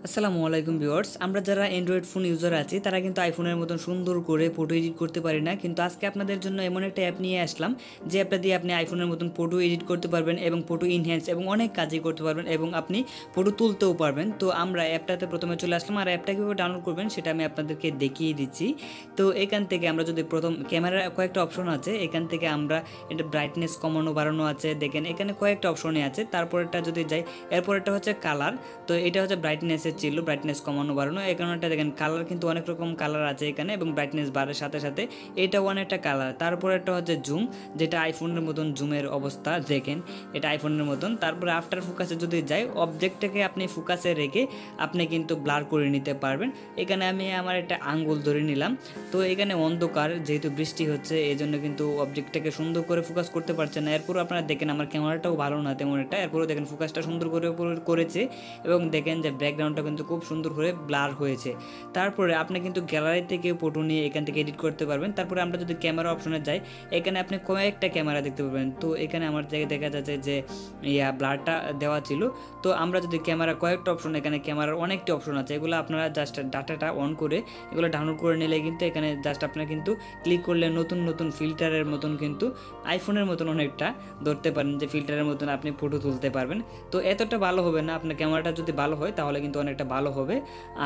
আসসালামু আলাইকুম ভিউয়ার্স, আমরা যারা অ্যান্ড্রয়েড ফোন ইউজার আছি তারা কিন্তু আইফোনের মতন সুন্দর করে ফটো এডিট করতে পারি না। কিন্তু আজকে আপনাদের জন্য এমন একটা অ্যাপ নিয়ে আসলাম যে অ্যাপটা দিয়ে আপনি আইফোনের মতন ফটো এডিট করতে পারবেন এবং ফটো ইনহ্যান্স এবং অনেক কাজই করতে পারবেন এবং আপনি ফটো তুলতেও পারবেন। তো আমরা অ্যাপটাতে প্রথমে চলে আসলাম, আর অ্যাপটা কীভাবে ডাউনলোড করবেন সেটা আমি আপনাদেরকে দেখিয়ে দিচ্ছি। তো এখান থেকে আমরা যদি প্রথম ক্যামেরার কয়েকটা অপশন আছে, এখান থেকে আমরা এটা ব্রাইটনেস কমানো বাড়ানো আছে, দেখেন এখানে কয়েকটা অপশনে আছে। তারপরেরটা যদি যাই, এরপরেরটা হচ্ছে কালার। তো এটা হচ্ছে ব্রাইটনেসের ছিল, ব্রাইটনেস কমানো বাড়ানো। এখানেটা দেখেন কালার কিন্তু অনেক রকম কালার আছে এখানে, এবং ব্রাইটনেস বাড়ার সাথে সাথে এটাও অনেকটা কালার। তারপরে একটা হচ্ছে জুম, যেটা আইফোনের মতন জুমের অবস্থা দেখেন, এটা আইফোনের মতন। তারপরে আফটার ফোকাসে যদি যাই, অবজেক্টটাকে আপনি ফোকাসে রেখে আপনি কিন্তু ব্লার করে নিতে পারবেন। এখানে আমি আমার একটা আঙ্গুল ধরে নিলাম। তো এখানে অন্ধকার, যেহেতু বৃষ্টি হচ্ছে এই জন্য কিন্তু অবজেক্টটাকে সুন্দর করে ফোকাস করতে পারছে না। এরপরও আপনারা দেখেন আমার ক্যামেরাটাও ভালো না তেমন একটা, এরপরও দেখেন ফোকাসটা সুন্দর করে করেছে, এবং দেখেন যে ব্যাকগ্রাউন্ডটা কিন্তু খুব সুন্দর করে ব্লার হয়েছে। তারপরে আপনি কিন্তু গ্যালারি থেকে ফটো নিয়ে এখান থেকে এডিট করতে পারবেন। তারপরে আমরা যদি ক্যামেরা অপশনে যাই, এখানে আপনি কয়েকটা ক্যামেরা দেখতে পাবেন। তো এখানে আমার জায়গায় দেখা যাচ্ছে যে ব্লারটা দেওয়া ছিল। তো আমরা যদি ক্যামেরা কয়েকটা অপশন, এখানে ক্যামেরার অনেকটি অপশন আছে, এগুলো আপনারা জাস্ট ডাটাটা অন করে এগুলো ডাউনলোড করে নিলে কিন্তু এখানে জাস্ট আপনারা কিন্তু ক্লিক করলে নতুন নতুন ফিল্টারের মতন কিন্তু আইফোনের মতন অনেকটা ধরতে পারেন, যে ফিল্টারের মতন আপনি ফটো তুলতে পারবেন। তো এতটা ভালো হবে না, আপনার ক্যামেরাটা যদি ভালো হয় তাহলে কিন্তু অনেকটা ভালো হবে।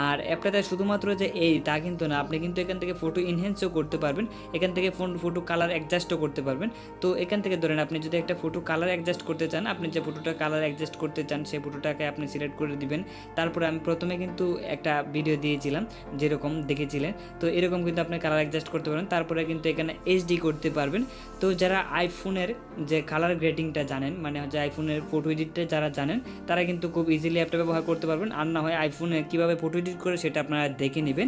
আর অ্যাপটাতে শুধুমাত্র যে এই তা কিন্তু না, আপনি কিন্তু এখান থেকে ফটো ইনহ্যান্সও করতে পারবেন, এখান থেকে ফটো কালার অ্যাডজাস্টও করতে পারবেন। তো এখান থেকে ধরেন আপনি যদি একটা ফটো কালার অ্যাডজাস্ট করতে চান, আপনি যে ফটোটা কালার অ্যাডজাস্ট করতে চান সেই ফটোটাকে আপনি সিলেক্ট করে দিবেন। তারপরে আমি প্রথমে কিন্তু একটা ভিডিও দিয়েছিলাম যেরকম দেখেছিলেন, তো এরকম কিন্তু আপনি কালার অ্যাডজাস্ট করতে পারেন। তারপরে কিন্তু এখানে এইচডি করতে পারবেন। তো যারা আইফোনের যে কালার গ্রেডিংটা জানেন, মানে হচ্ছে আইফোনের ফটো এডিটটা যারা জানেন, তারা কিন্তু খুব ইজিলি অ্যাপটা ব্যবহার করতে পারবেন। আর না হয় আইফোনে কীভাবে ফটো এডিট করে সেটা আপনারা দেখে নেবেন।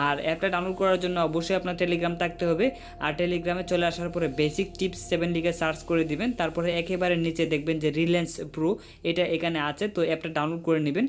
আর অ্যাপটা ডাউনলোড করার জন্য অবশ্যই আপনার টেলিগ্রাম থাকতে হবে। আর টেলিগ্রামে চলে আসার পরে বেসিক টিপস 7 লিখে সার্চ করে দিবেন। তারপরে একেবারে নিচে দেখবেন যে রিলায়েন্স প্রো, এটা এখানে আছে, তো অ্যাপটা ডাউনলোড করে নেবেন।